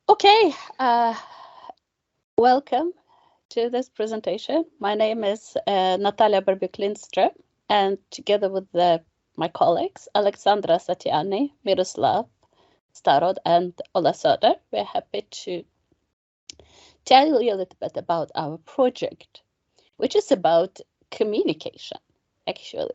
Okay, welcome to this presentation. My name is Nataliya Berbyuk Lindström, and together with my colleagues, Aleksandre, Asatiani, Miroslav, Starod, and Ola Söder, we're happy to tell you a little bit about our project, which is about communication, actually,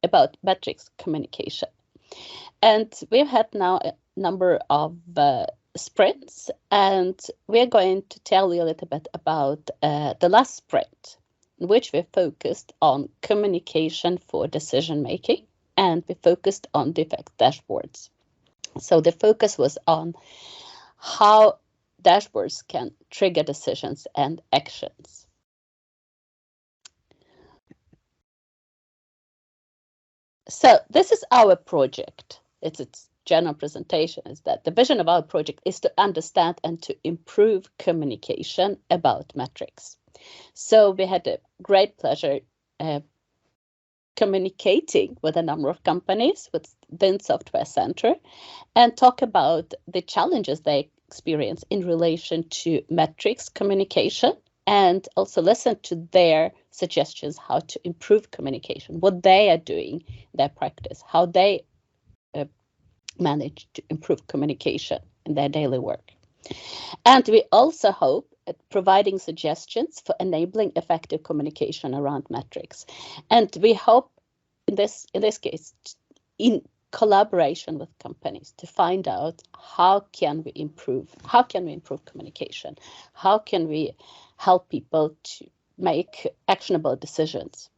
about metrics communication. And we've had now a number of sprints, and we're going to tell you a little bit about the last sprint, in which we focused on communication for decision making, and we focused on defect dashboards. So the focus was on how dashboards can trigger decisions and actions. So this is our project. Its general presentation is that the vision of our project is to understand and to improve communication about metrics. So we had a great pleasure communicating with a number of companies within Software Center and talk about the challenges they experience in relation to metrics communication, and also listen to their suggestions how to improve communication, what they are doing in their practice, how they manage to improve communication in their daily work. And we also hope at providing suggestions for enabling effective communication around metrics. And we hope in this case, in collaboration with companies, to find out how can we improve communication, how can we help people to make actionable decisions.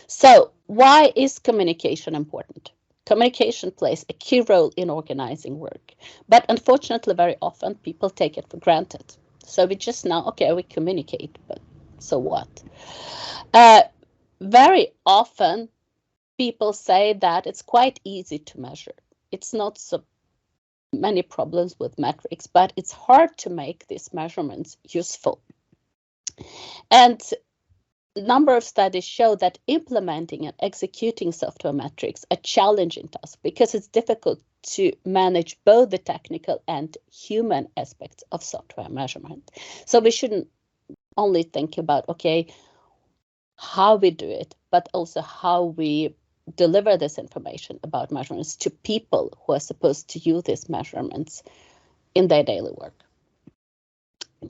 So why is communication important? Communication plays a key role in organizing work, but unfortunately very often people take it for granted. So we just know, okay, we communicate, but so what? Very often people say that it's quite easy to measure. It's not so many problems with metrics, but it's hard to make these measurements useful. And a number of studies show that implementing and executing software metrics are challenging task because it's difficult to manage both the technical and human aspects of software measurement. So we shouldn't only think about, okay, how we do it, but also how we deliver this information about measurements to people who are supposed to use these measurements in their daily work.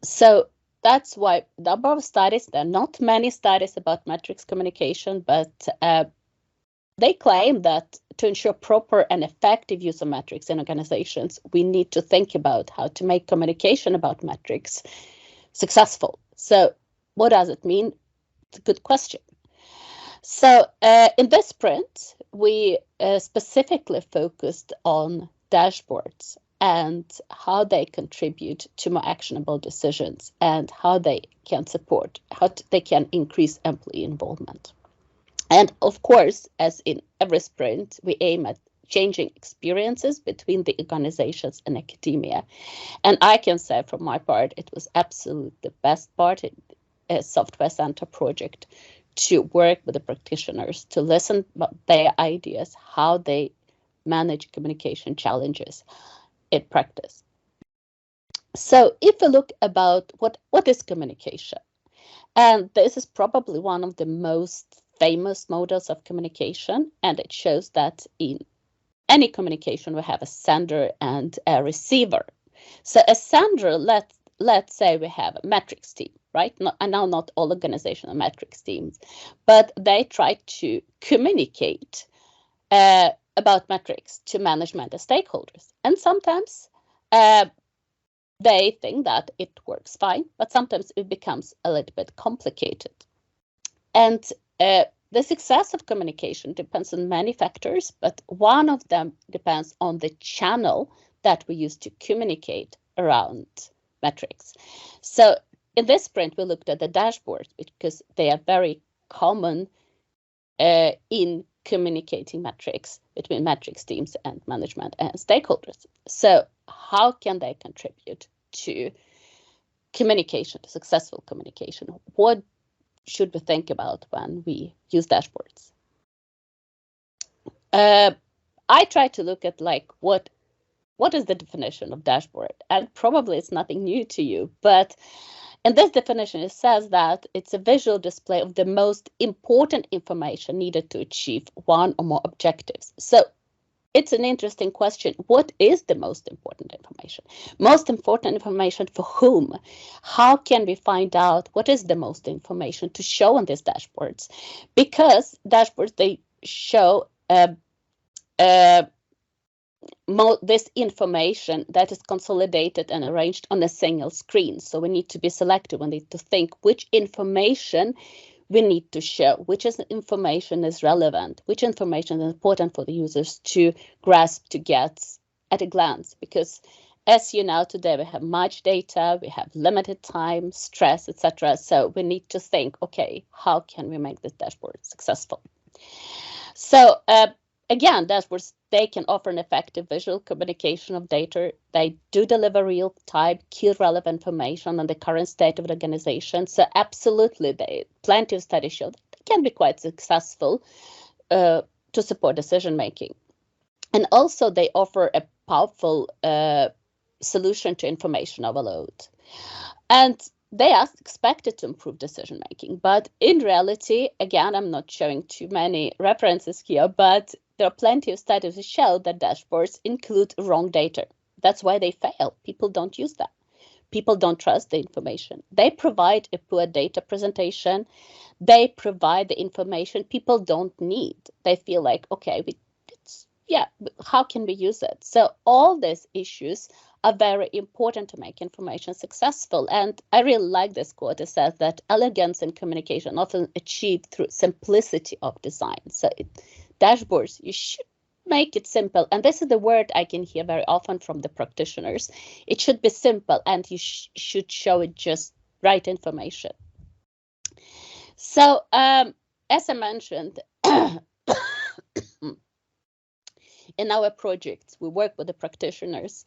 So that's why a number of studies, there are not many studies about metrics communication, but they claim that to ensure proper and effective use of metrics in organizations, we need to think about how to make communication about metrics successful. So what does it mean? It's a good question. So in this sprint, we specifically focused on dashboards and how they contribute to more actionable decisions and how they can support, they can increase employee involvement. And of course, as in every sprint, we aim at changing experiences between the organizations and academia. And I can say from my part, it was absolutely the best part in a Software Center project to work with the practitioners, to listen about their ideas, how they manage communication challenges in practice. So if we look about what is communication, and this is probably one of the most famous models of communication, and it shows that in any communication we have a sender and a receiver. So a sender, let's say we have a metrics team, right? And now not all organizations are metrics teams, but they try to communicate about metrics to management and stakeholders. And sometimes they think that it works fine, but sometimes it becomes a little bit complicated. And the success of communication depends on many factors, but one of them depends on the channel that we use to communicate around metrics. So in this sprint, we looked at the dashboards because they are very common in communicating metrics between metrics teams and management and stakeholders. So how can they contribute to communication, to successful communication? What should we think about when we use dashboards? I try to look at like what is the definition of dashboard, and probably it's nothing new to you, but in this definition, it says that it's a visual display of the most important information needed to achieve one or more objectives. So it's an interesting question. What is the most important information? Most important information for whom? How can we find out what is the most information to show on these dashboards? Because dashboards, they show this information that is consolidated and arranged on a single screen. So we need to be selective. We need to think which information we need to show, which information is relevant, which information is important for the users to grasp, to get at a glance. Because as you know, today we have much data, we have limited time, stress, etc. So we need to think, okay, how can we make this dashboard successful? So again, dashboards, they can offer an effective visual communication of data. They do deliver real-time, key relevant information on the current state of the organization. So absolutely, plenty of studies show that they can be quite successful to support decision-making. And also, they offer a powerful solution to information overload. And they are expected to improve decision-making. But in reality, again, I'm not showing too many references here, but there are plenty of studies that show that dashboards include wrong data. That's why they fail. People don't use them. People don't trust the information. They provide a poor data presentation. They provide the information people don't need. They feel like, okay, how can we use it? So all these issues are very important to make information successful. And I really like this quote. It says that elegance in communication often achieved through simplicity of design. So dashboards, you should make it simple. And this is the word I can hear very often from the practitioners. It should be simple, and you should show it just right information. So as I mentioned, in our projects, we work with the practitioners,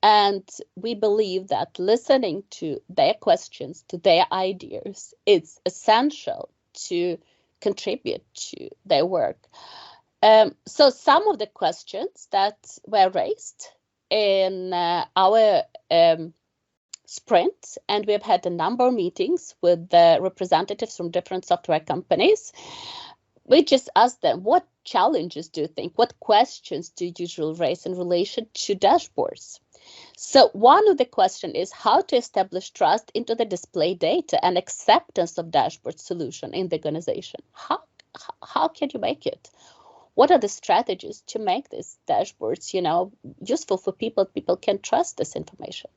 and we believe that listening to their questions, to their ideas, is essential to contribute to their work. So some of the questions that were raised in our sprint, and we've had a number of meetings with the representatives from different software companies, we just asked them, what challenges do you think, what questions do you usually raise in relation to dashboards? So one of the questions is how to establish trust into the display data and acceptance of dashboard solution in the organization. How can you make it? What are the strategies to make these dashboards, useful for people? People can trust this information.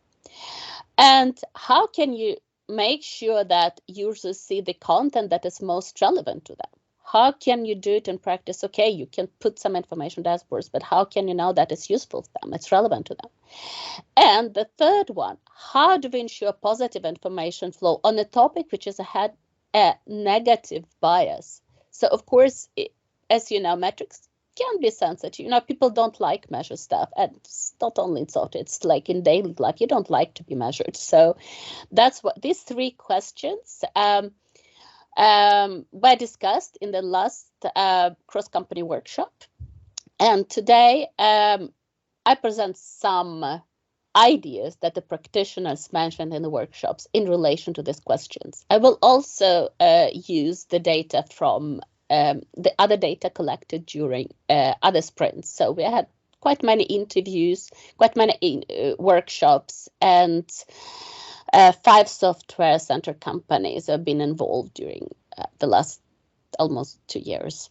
And how can you make sure that users see the content that is most relevant to them? How can you do it in practice? Okay, you can put some information dashboards, but how can you know that it's useful to them, it's relevant to them? And the third one, how do we ensure positive information flow on a topic which has had a negative bias? So of course, as you know, metrics can be sensitive. People don't like measure stuff, and it's not only in software, it's like in daily life, you don't like to be measured. So that's what these three questions were discussed in the last cross-company workshop. And today I present some ideas that the practitioners mentioned in the workshops in relation to these questions. I will also use the data from the other data collected during other sprints. So we had quite many interviews, quite many workshops, and 5 software center companies have been involved during the last almost 2 years.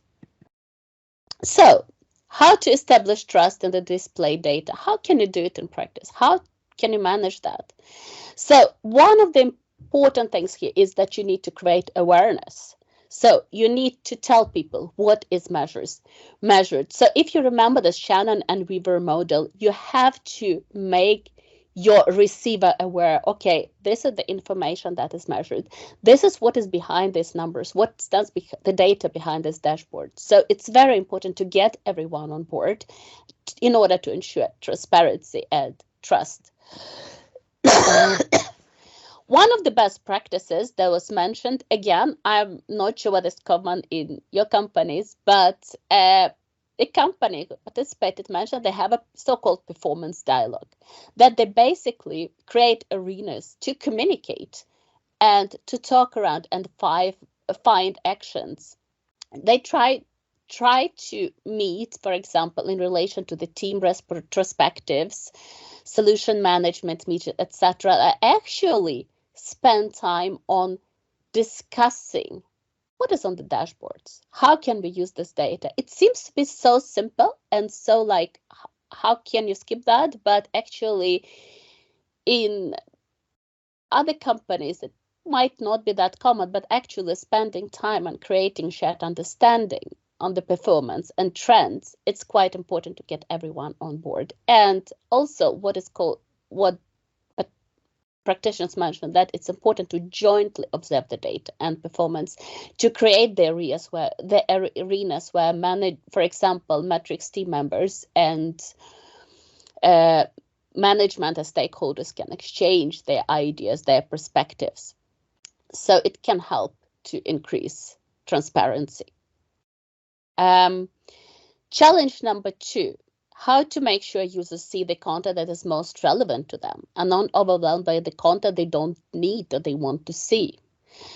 So how to establish trust in the display data? How can you do it in practice? How can you manage that? So one of the important things here is that you need to create awareness. So you need to tell people what is measured. So if you remember the Shannon and Weaver model, you have to make your receiver aware, okay, this is the information that is measured. This is what is behind these numbers, what stands the data behind this dashboard. So it's very important to get everyone on board in order to ensure transparency and trust. One of the best practices that was mentioned, again, I'm not sure what is common in your companies, but a company who participated mentioned they have a so-called performance dialogue, that they basically create arenas to communicate and to talk around and find actions. They try to meet, for example, in relation to the team retrospectives, solution management meetings, etc. Actually spend time on discussing what is on the dashboards. How can we use this data? It seems to be so simple and so like, how can you skip that? But actually, in other companies, it might not be that common, but actually spending time on creating shared understanding on the performance and trends, it's quite important to get everyone on board. And also what practitioners mentioned, that it's important to jointly observe the data and performance to create the arenas where for example, metrics team members and management and stakeholders can exchange their ideas, their perspectives. So it can help to increase transparency. Challenge number 2, how to make sure users see the content that is most relevant to them and not overwhelmed by the content they don't need or they want to see.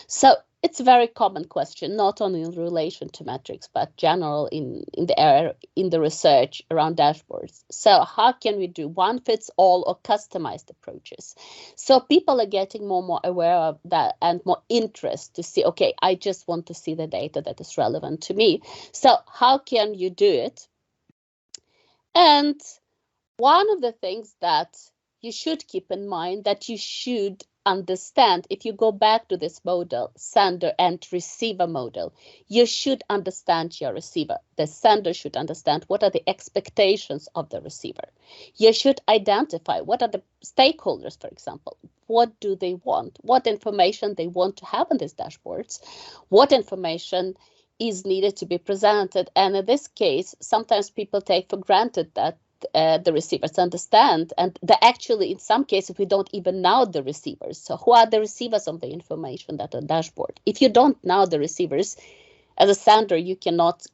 So it's a very common question, not only in relation to metrics, but general in the research around dashboards. So how can we do one fits all or customized approaches? So people are getting more and more aware of that and more interest to see, okay, I just want to see the data that is relevant to me. So how can you do it? And one of the things that you should keep in mind, that you should understand, if you go back to this model, sender and receiver model, you should understand your receiver. The sender should understand what are the expectations of the receiver. You should identify what are the stakeholders, for example. What do they want? What information they want to have in these dashboards? What information is needed to be presented? And in this case, sometimes people take for granted that the receivers understand, and actually in some cases we don't even know the receivers. So who are the receivers of the information that are dashboard? If you don't know the receivers, as a sender, you cannot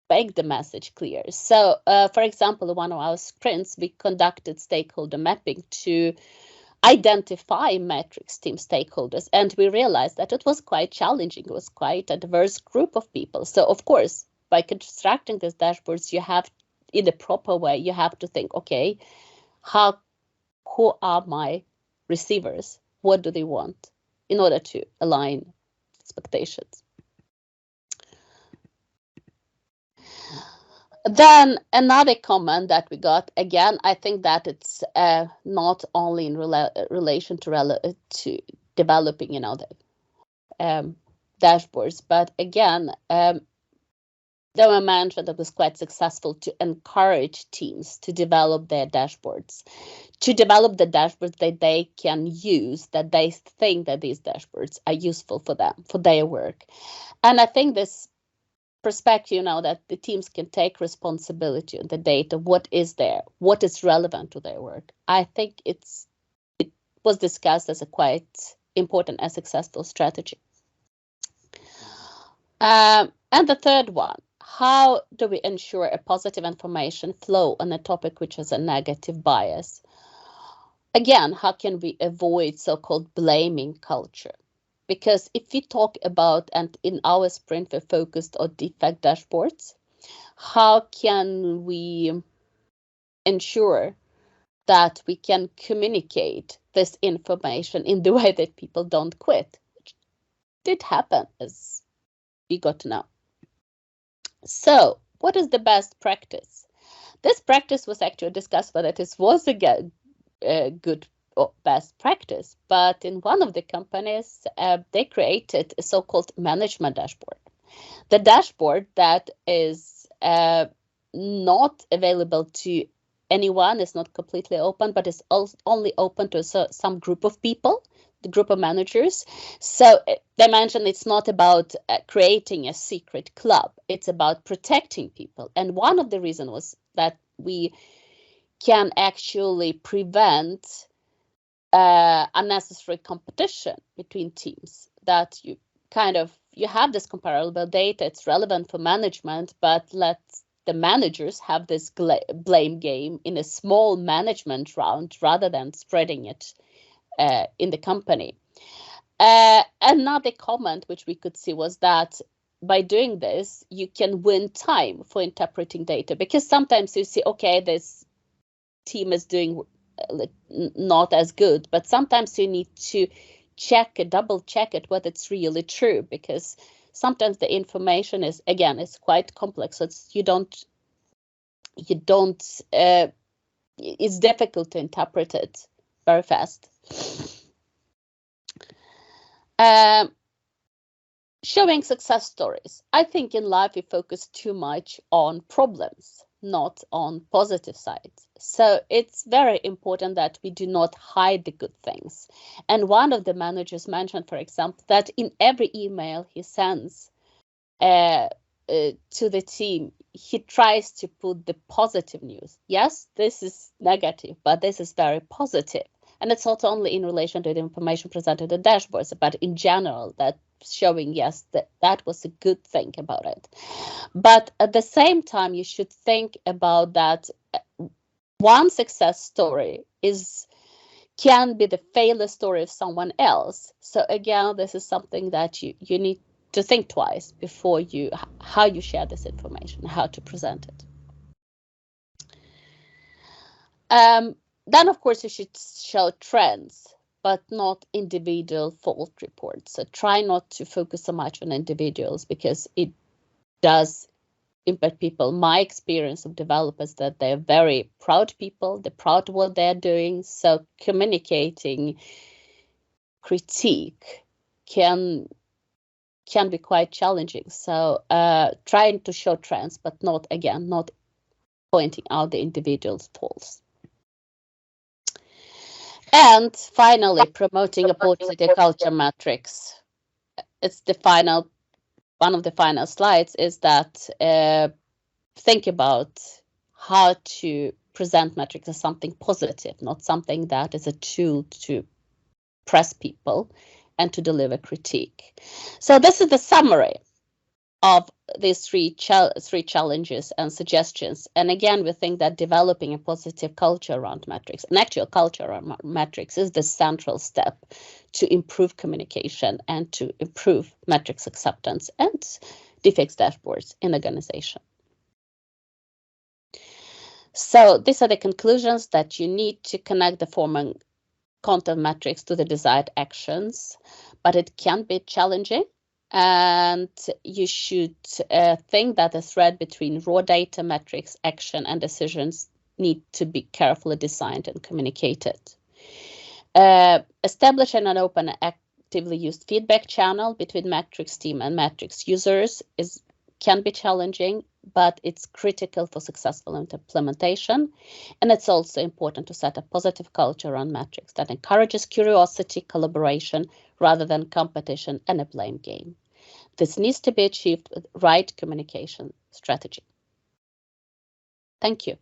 make the message clear. So for example, in one of our sprints, we conducted stakeholder mapping to identify metrics team stakeholders, and we realized that it was quite challenging. It was quite a diverse group of people. So of course, by constructing these dashboards, you have, in the proper way, you have to think, okay, who are my receivers? What do they want, in order to align expectations? Then another comment that we got, again, I think that it's not only in relation to developing, the dashboards, but again, there were mentioned that it was quite successful to encourage teams to develop their dashboards, to develop the dashboards that they can use, that they think that these dashboards are useful for them, for their work. And I think this perspective, that the teams can take responsibility on the data, what is there, what is relevant to their work. I think it was discussed as a quite important and successful strategy. And the third one, how do we ensure a positive information flow on a topic which has a negative bias? Again, how can we avoid so-called blaming culture? Because if we talk about, and in our sprint we focused on defect dashboards, how can we ensure that we can communicate this information in the way that people don't quit? Which did happen, as we got to know. So what is the best practice? This practice was actually discussed whether this was a good or best practice, but in one of the companies, they created a so-called management dashboard. The dashboard that is not available to anyone, is not completely open, but is only open to some group of people, the group of managers. So they mentioned it's not about creating a secret club, it's about protecting people. And one of the reasons was that we can actually prevent unnecessary competition between teams, that you have this comparable data, it's relevant for management, but let the managers have this blame game in a small management round rather than spreading it in the company. Another comment which we could see was that by doing this, you can win time for interpreting data, because sometimes you see, okay, this team is doing not as good, but sometimes you need to double check it whether it's really true, because sometimes the information is, again, it's quite complex. So it's it's difficult to interpret it very fast. Showing success stories. I think in life we focus too much on problems, not on positive sides. So it's very important that we do not hide the good things. And one of the managers mentioned, for example, that in every email he sends to the team, he tries to put the positive news. Yes, this is negative, but this is very positive. And it's not only in relation to the information presented in the dashboards, but in general, that showing, yes, that was a good thing about it. But at the same time, you should think about that one success story can be the failure story of someone else. So again, this is something that you need to think twice before how you share this information, how to present it. Then, of course, you should show trends, but not individual fault reports. So try not to focus so much on individuals, because it does impact people. My experience of developers that they're very proud people, they're proud of what they're doing. So communicating critique can be quite challenging. So trying to show trends, but not pointing out the individual's faults. And finally, promoting a positive culture matrix. It's one of the final slides is that think about how to present metrics as something positive, not something that is a tool to press people and to deliver critique. So this is the summary of these three challenges and suggestions. And again, we think that developing a positive culture around metrics, an actual culture around metrics, is the central step to improve communication and to improve metrics acceptance and defects dashboards in organization. So these are the conclusions: that you need to connect the form and content metrics to the desired actions, but it can be challenging. And you should think that the thread between raw data, metrics, action, and decisions need to be carefully designed and communicated. Establishing an open and actively used feedback channel between metrics team and metrics users can be challenging, but it's critical for successful implementation. And it's also important to set a positive culture around metrics that encourages curiosity, collaboration, rather than competition and a blame game. This needs to be achieved with right communication strategy. Thank you.